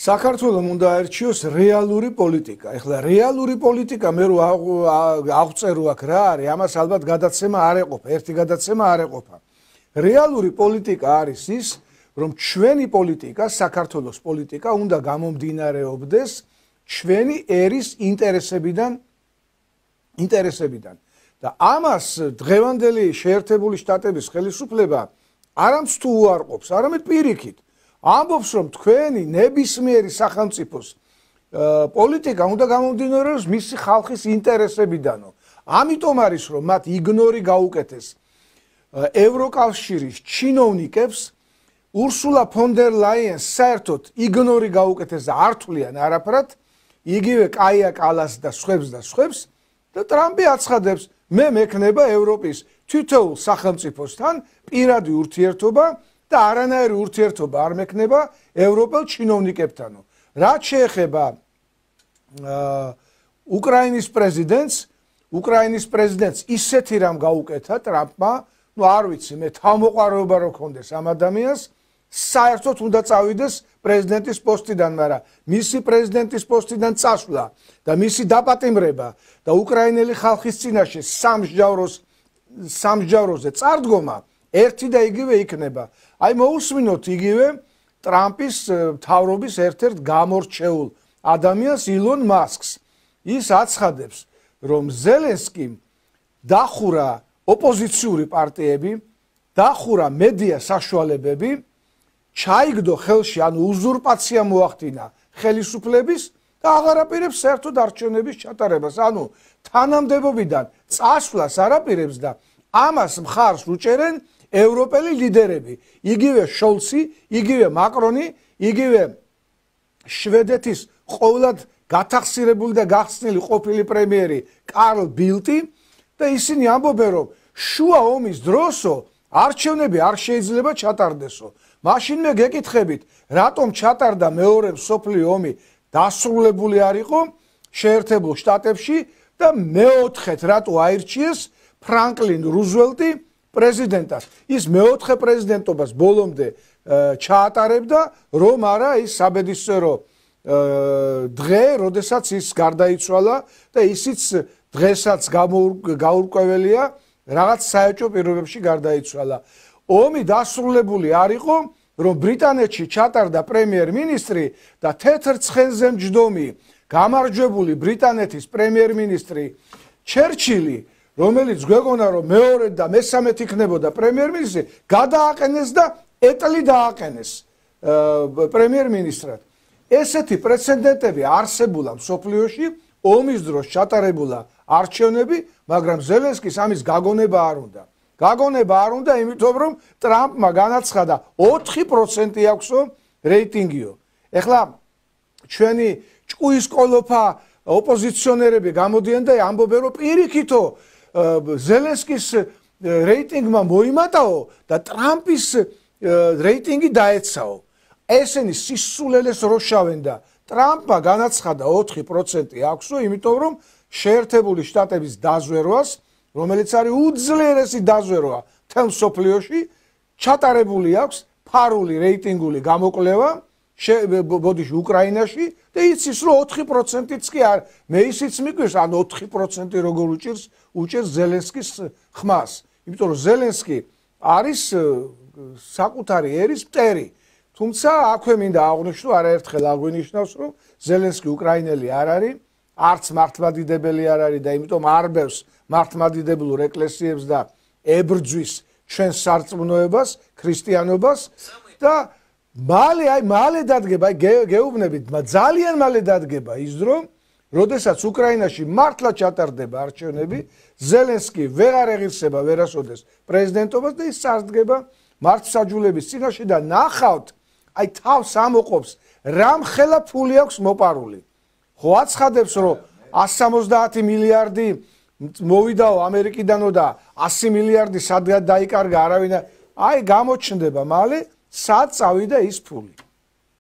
საქართველოს უნდა აერჩიოს რეალური პოლიტიკა. ეხლა რეალური პოლიტიკა მე რო აღწერო აქ რა არის, ამას ალბათ გადაცემა არ ეყოფა, ერთი გადაცემა არ ეყოფა. რეალური პოლიტიკა არის ის, რომ ჩვენი პოლიტიკა, საქართველოს პოლიტიკა უნდა გამომდინარეობდეს ჩვენი ერის ინტერესებიდან. და ამას დღევანდელი შეერთებული შტატების ხელისუფლება არამც თუ უარყოფს, არამედ პირიქით ამბობს, რომ თქვენი ნებისმიერი სახელმწიფოს პოლიტიკა უნდა გამომდინარეოს მისი ხალხის ინტერესებიდანო. ამიტომ არის, რომ მათ იგნორი გაუკეთეს ევროკავშირის ჩინოვნიკებს, ურსულა ფონ დერ ლაიენს საერთოდ იგნორი გაუკეთეს და არ თვლიან არაფრად, იგივე კაია კალას და სხვებს და ტრამპი აცხადებს, მე მექნება ევროპის თითოეულ სახელმწიფოსთან პირადი ურთიერთობა და არანაირი ურთიერთობა არ მექნება ევროპელ ჩინოვნიკებთანო. რაც შეეხება უკრაინის პრეზიდენტს ისეთი რამ გაუკეთა ტრამპმა, ну არ ვიცი, მე თავმოყარება რო ქონდეს ამ ადამიანს, საერთოდ უნდა წავიდეს პრეზიდენტის პოსტიდან, მაგრამ მისი პრეზიდენტის პოსტიდან წასვლა და მისი დაპატიმრება და უკრაინელი ხალხის წინაშე სამსჯავროზე წარდგომა ერთი და იგივე იქნება. აი მოусმინოთ იგივე ტრამპის მთავრობის ერთ-ერთ გამორჩეულ ადამიანს ილონ მასკს. ის აცხადებს, რომ ზელენსკიმ დახურა ოპოზიციური პარტიები, დახურა მედია საშუალებები, ჩაიგდო ხელში, ანუ უზურპაცია მოახდინა ხელისუფლების და აღარ აპირებს საერთოდ არჩევნების ჩატარებას, ანუ თანამდებობიდან წასვლას არ აპირებს და ამას მხარს უჭერენ ევროპელი ლიდერები, იგივე შოლცი, იგივე მაკრონი, იგივე შვედეთის ყოვლად გათახსირებული და გახსნილი ყოფილი პრემიერი კარლ ბილტი და ისინი ამბობენ, რომ შუა ომის დროსო არჩევნები არ შეიძლება ჩატარდესო. მაშინ მე გეკითხებით, რატომ ჩატარდა მეორე მსოფლიო ომი დასრულებული არ იყო შეერთებულ შტატებში და მეოთხედ რატო აირჩიეს ფრანკლინ რუზველტი პრეზიდენტად. ის მეოთხე პრეზიდენტობას ბოლომდე ჩაატარებდა, რომ არა ის საბედისწერო დღე, როდესაც ის გარდაიცვალა და ისიც დღესაც გაურკვეველია, რაღაც საეჭვო პირობებში გარდაიცვალა. ომი დასრულებული არ იყო, რომ ბრიტანეთში ჩატარდა პრემიერ-მინისტრი და თეთრ ცხენზე მჯდომი გამარჯვებული ბრიტანეთის პრემიერ-მინისტრი ჩერჩილი, რომელიც გვეგონა, რომ მეორე და მესამედ იქნებოდა პრემიერ-მინისტრი, გადააყენეს და ეტლი დააყენეს პრემიერ-მინისტრად. ესეთი პრეცედენტები არსებულა მსოფლიოში, ომის დროს ჩატარებულა არჩევნები, მაგრამ ზელენსკის ამის გაგონება არ უნდა. გაგონება არ უნდა, იმიტომ რომ ტრამპმა განაცხადა 4% აქვსო რეიტინგიო. ეხლა ჩვენი ჭკუის კოლოფა ოპოზიციონერები გამოდიან და ამბობენ, რომ პირიქითო ზელენსკის რეიტინგმა მოიმატაო და ტრამპის რეიტინგი დაეცაო. ესენი სისულელეს როშავენ და ტრამპმა განაცხადა 4% აქვსო, იმიტომ რომ შეერთებული შტატების დაზვერვას, რომელიც არის უძლიერესი დაზვერვა მთელ მსოფლიოში, ჩატარებული აქვს ფარული რეიტინგული გამოკვლევა ბოდიში უკრაინაში და იცის, რომ 4%-იც კი არ, მე ისიც მიგვირს, ან 4% როგორ უჭერს ზელენსკის ხმას. იმიტომ რომ ზელენსკი არის საკუთარი ერის მტერი. თუმცა აქვე მინდა აღვნიშნო, არაერთხელ აღვნიშნავს, რომ ზელენსკი უკრაინელი არ არის, არც მართლმადიდებელი არ არის და იმიტომ არბევს მართლმადიდებლურ ეკლესიებს და ებრძვის ჩვენს სარწმუნოებას, ქრისტიანობას და მალე დადგება, გეუბნებით, ძალიან მალე დადგება ის დრო, როდესაც უკრაინაში მართლა ჩატარდება არჩევნები, ზელენსკი ვეღარ ეღირსება ვერასოდეს პრეზიდენტობას და ის წარდგება მართლმსაჯულების წინაშე და ნახავთ, აი თავს ამოყობს, რამ ხელა ფული აქვს მოპარული. ხო აცხადებს, რომ 170 მილიარდი მოვიდაო ამერიკიდანო და 100 მილიარდი სადღაც დაიკარგა არავინ, აი გამოჩნდება მალე სად წავიდა ის ფული.